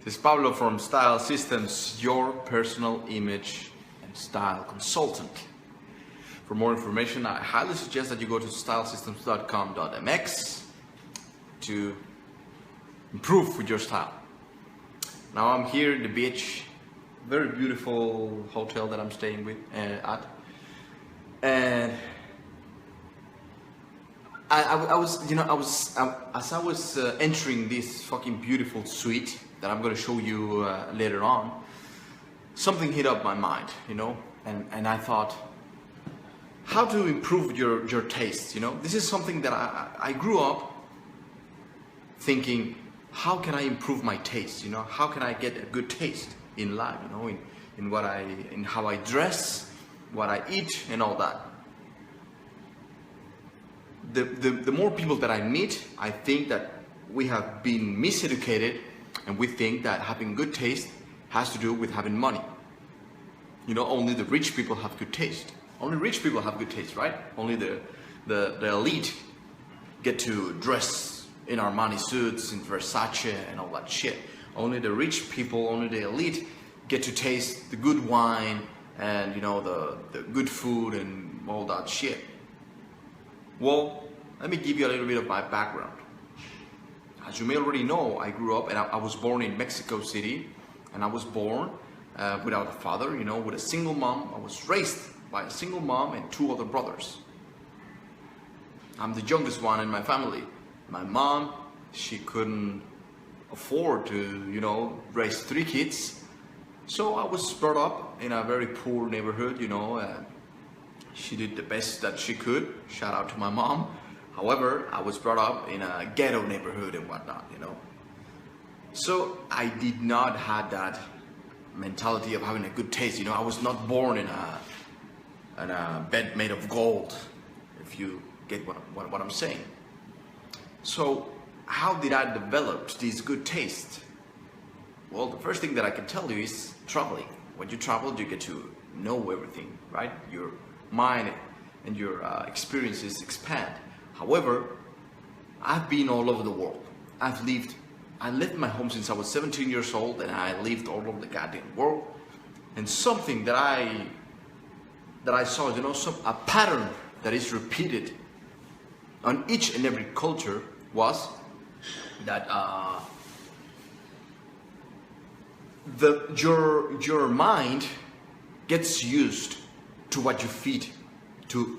This is Pablo from Style Systems, your personal image and style consultant. For more information, I highly suggest that you go to stylesystems.com.mx to improve with your style. Now I'm here at the beach, very beautiful hotel that I'm staying with at, and I was entering this fucking beautiful suite that I'm gonna show you later on, something hit up my mind, and I thought, how to improve your taste, This is something that I grew up thinking, how can I improve my taste, How can I get a good taste in life, in how I dress, what I eat, and all that. The more people that I meet, I think that we have been miseducated, and we think that having good taste has to do with having money. Only the rich people have good taste. Only rich people have good taste, right? Only the elite get to dress in Armani suits, in Versace, and all that shit. Only the rich people, only the elite get to taste the good wine and the good food and all that shit. Well, let me give you a little bit of my background. As you may already know, I grew up and I was born in Mexico City, and I was born without a father, with a single mom. I was raised by a single mom and two other brothers. I'm the youngest one in my family. My mom, she couldn't afford to, raise 3 kids. So I was brought up in a very poor neighborhood, She did the best that she could. Shout out to my mom. However, I was brought up in a ghetto neighborhood and whatnot, So I did not have that mentality of having a good taste, I was not born in a bed made of gold, if you get what I'm saying. So how did I develop this good taste? Well, the first thing that I can tell you is traveling. When you travel, you get to know everything, right? Your mind and your experiences expand. However, I've been all over the world. I left my home since I was 17 years old, and I lived all over the goddamn world. And something that I saw, a pattern that is repeated on each and every culture was that your mind gets used to what you feed to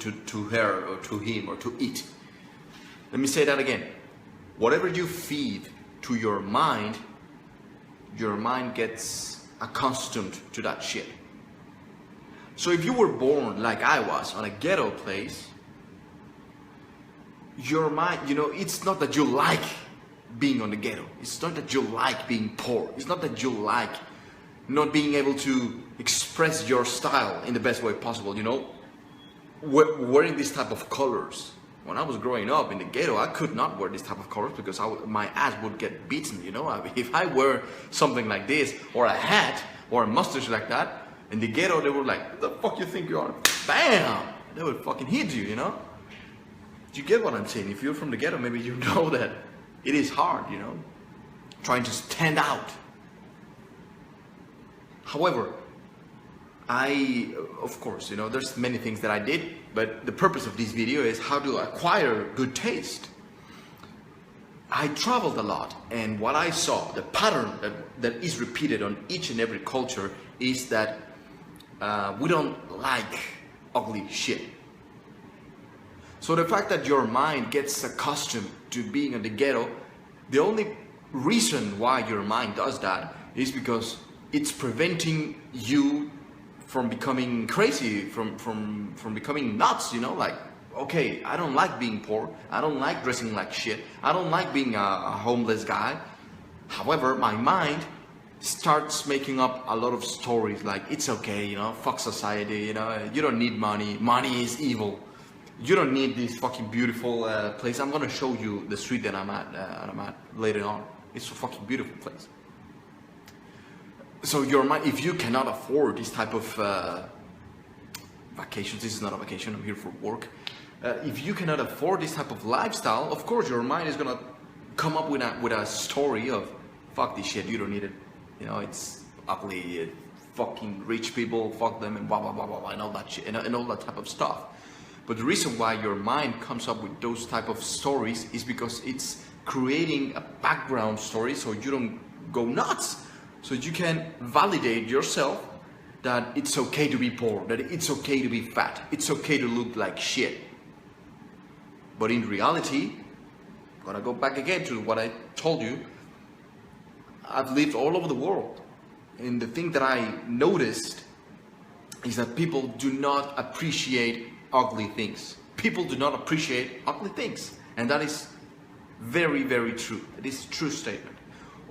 her or to him or to eat. Let me say that again. Whatever you feed to your mind gets accustomed to that shit. So if you were born like I was on a ghetto place, your mind, it's not that you like being on the ghetto. It's not that you like being poor. It's not that you like not being able to express your style in the best way possible, wearing this type of colors. When I was growing up in the ghetto, I could not wear this type of colors because my ass would get beaten, If I wear something like this, or a hat, or a mustache like that, in the ghetto they were like, "What the fuck you think you are?" Bam! They would fucking hit you, Do you get what I'm saying? If you're from the ghetto, maybe you know that it is hard, trying to stand out. However, of course, there's many things that I did, but the purpose of this video is how to acquire good taste. I traveled a lot, and what I saw, the pattern that is repeated on each and every culture is that we don't like ugly shit. So the fact that your mind gets accustomed to being in the ghetto, the only reason why your mind does that is because it's preventing you from becoming crazy, from becoming nuts, like, okay, I don't like being poor, I don't like dressing like shit, I don't like being a homeless guy. However, my mind starts making up a lot of stories like, it's okay, fuck society, you don't need money, money is evil, you don't need this fucking beautiful place. I'm gonna show you the street that I'm at later on. It's a fucking beautiful place. So your mind, if you cannot afford this type of vacations, this is not a vacation, I'm here for work. If you cannot afford this type of lifestyle, of course your mind is gonna come up with a story of, fuck this shit, you don't need it, You know, it's ugly, fucking rich people, fuck them, and blah blah blah blah blah, and all that shit, and all that type of stuff. But the reason why your mind comes up with those type of stories is because it's creating a background story so you don't go nuts, so you can validate yourself that it's okay to be poor, that it's okay to be fat, it's okay to look like shit. But in reality, I'm gonna go back again to what I told you. I've lived all over the world, and the thing that I noticed is that people do not appreciate ugly things. People do not appreciate ugly things, and that is very, very true. It is a true statement.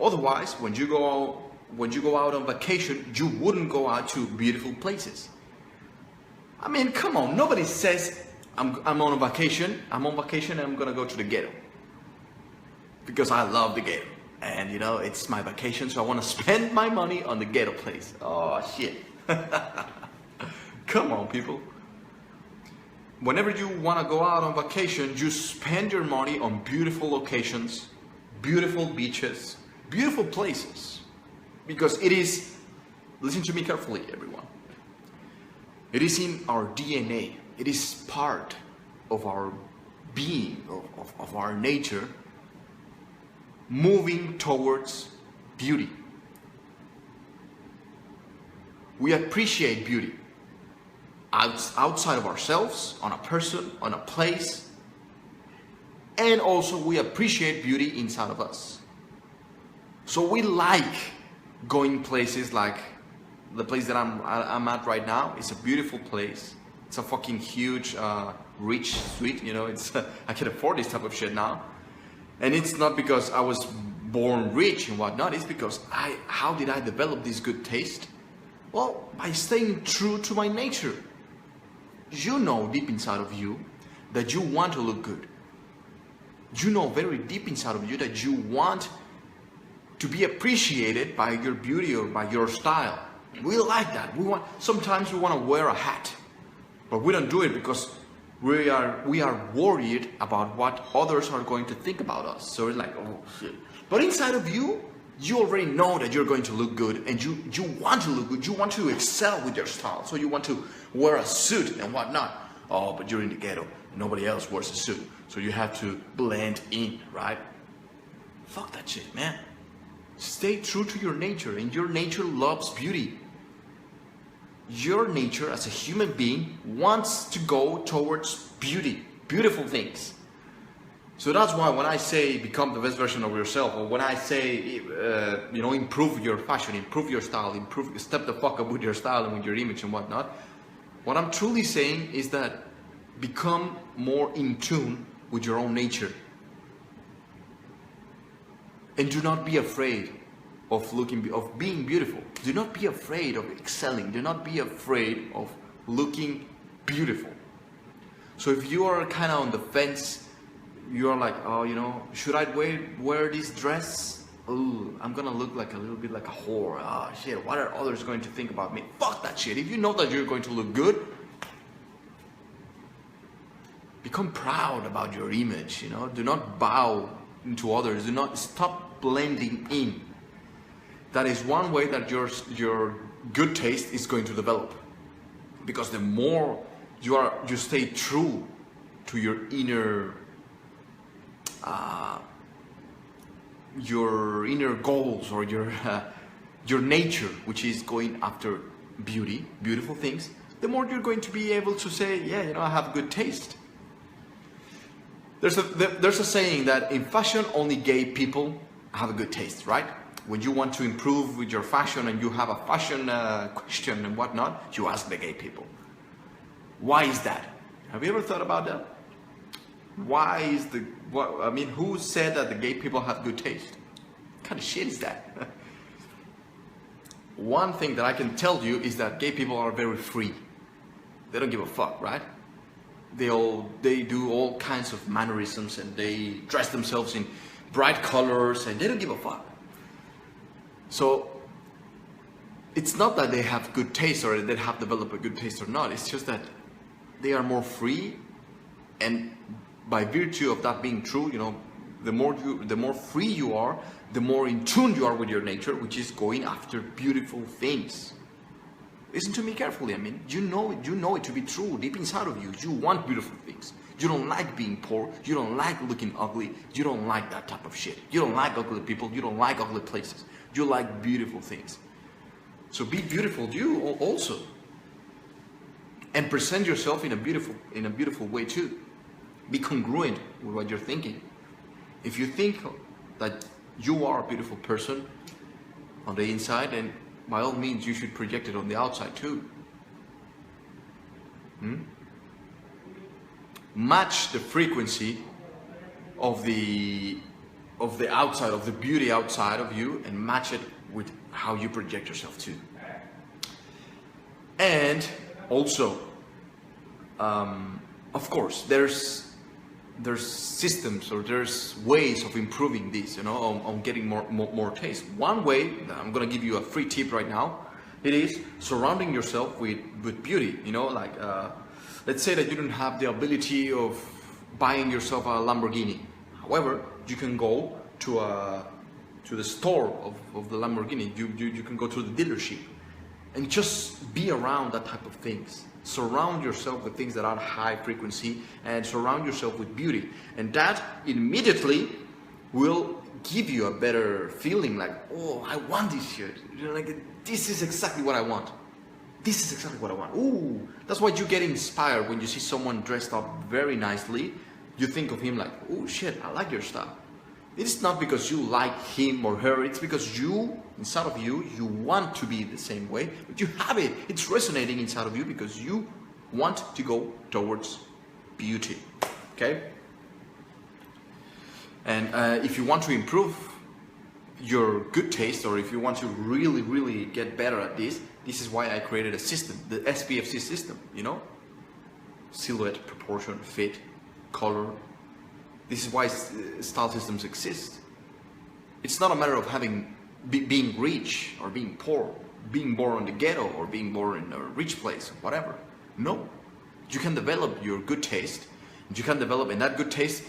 Otherwise, when you go out on vacation, you wouldn't go out to beautiful places. I mean, come on, nobody says I'm on vacation and I'm gonna go to the ghetto because I love the ghetto. And you know, it's my vacation, so I want to spend my money on the ghetto place. Oh shit. Come on, people. Whenever you want to go out on vacation, you spend your money on beautiful locations, beautiful beaches, beautiful places. Because it is, listen to me carefully, everyone. It is in our DNA. It is part of our being, of our nature, moving towards beauty. We appreciate beauty outside of ourselves, on a person, on a place, and also we appreciate beauty inside of us. So we like going places like the place that I'm at right now. It's a beautiful place. It's a fucking huge, rich suite. You know, it's I can afford this type of shit now. And it's not because I was born rich and whatnot, it's because how did I develop this good taste? Well, by staying true to my nature. You know deep inside of you that you want to look good. You know very deep inside of you that you want to be appreciated by your beauty or by your style. We like that. Sometimes we want to wear a hat, but we don't do it because we are worried about what others are going to think about us. So it's like, oh shit. But inside of you, you already know that you're going to look good, and you want to look good. You want to excel with your style. So you want to wear a suit and whatnot. Oh, but you're in the ghetto. Nobody else wears a suit. So you have to blend in, right? Fuck that shit, man. Stay true to your nature, and your nature loves beauty. Your nature as a human being wants to go towards beauty, beautiful things. So that's why when I say become the best version of yourself, or when I say, improve your fashion, improve your style, step the fuck up with your style and with your image and whatnot, what I'm truly saying is that become more in tune with your own nature. And do not be afraid of being beautiful. Do not be afraid of excelling. Do not be afraid of looking beautiful. So if you are kind of on the fence, you are like, oh, should I wear this dress? Ooh, I'm gonna look like a little bit like a whore. Ah, shit, what are others going to think about me? Fuck that shit. If you know that you're going to look good, become proud about your image, Do not bow to others. Do not stop blending in. That is one way that your good taste is going to develop. Because the more you stay true to your inner goals, or your nature, which is going after beautiful things, the more you're going to be able to say, yeah, I have good taste. There's a saying that in fashion only gay people have a good taste, right? When you want to improve with your fashion and you have a fashion question and whatnot, you ask the gay people. Why is that? Have you ever thought about that? Who said that the gay people have good taste? What kind of shit is that? One thing that I can tell you is that gay people are very free. They don't give a fuck, right? They do all kinds of mannerisms, and they dress themselves in bright colors, and they don't give a fuck. So it's not that they have good taste or they have developed a good taste or not. It's just that they are more free, and by virtue of that being true, the more free you are, the more in tune you are with your nature, which is going after beautiful things. Listen to me carefully. I mean, you know it to be true deep inside of you. You want beautiful things. You don't like being poor. You don't like looking ugly. You don't like that type of shit. You don't like ugly people. You don't like ugly places. You like beautiful things. So be beautiful you also. And present yourself in a beautiful way too. Be congruent with what you're thinking. If you think that you are a beautiful person on the inside, then by all means you should project it on the outside too. Match the frequency of the outside, of the beauty outside of you, and match it with how you project yourself too. And also, of course, there's systems, or there's ways of improving this, on getting more taste. One way, I'm gonna give you a free tip right now. It is surrounding yourself with beauty. Let's say that you don't have the ability of buying yourself a Lamborghini. However, you can go to the store of the Lamborghini. You can go to the dealership and just be around that type of things. Surround yourself with things that are high frequency, and surround yourself with beauty. And that immediately will give you a better feeling, like, oh, I want this shit. This is exactly what I want. This is exactly what I want. Ooh, that's why you get inspired when you see someone dressed up very nicely. You think of him like, oh shit, I like your style. It's not because you like him or her, it's because you, inside of you, you want to be the same way, but you have it. It's resonating inside of you because you want to go towards beauty, okay? And if you want to improve your good taste, or if you want to really, really get better at this is why I created a system, the SPFC system, silhouette, proportion, fit, color. This is why style systems exist. It's not a matter of being rich or being poor, being born in the ghetto or being born in a rich place, whatever. No, you can develop your good taste. You can develop, and that good taste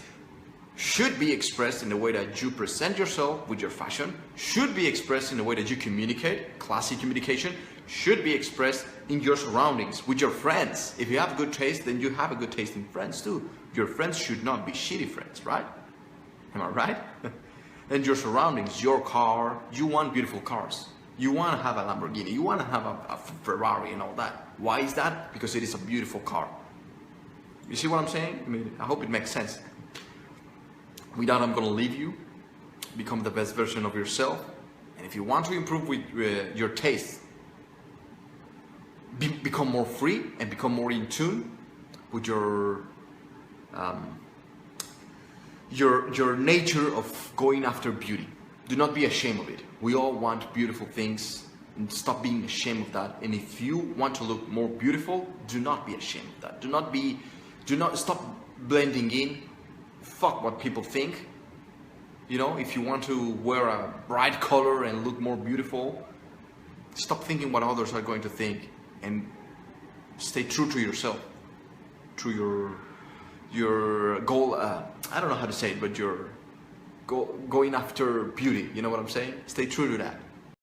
should be expressed in the way that you present yourself with your fashion, should be expressed in the way that you communicate, classy communication, should be expressed in your surroundings, with your friends. If you have good taste, then you have a good taste in friends too. Your friends should not be shitty friends, right? Am I right? And your surroundings, your car, you want beautiful cars. You want to have a Lamborghini, you want to have a Ferrari and all that. Why is that? Because it is a beautiful car. You see what I'm saying? I mean, I hope it makes sense. With that, I'm going to leave you. Become the best version of yourself. And if you want to improve with your taste, become more free and become more in tune with your nature of going after beauty. Do not be ashamed of it. We all want beautiful things, and stop being ashamed of that. And if you want to look more beautiful, do not be ashamed of that. Do not stop blending in. Fuck what people think. If you want to wear a bright color and look more beautiful, stop thinking what others are going to think, and stay true to yourself, to your goal. I don't know how to say it, but your going after beauty. You know what I'm saying? Stay true to that.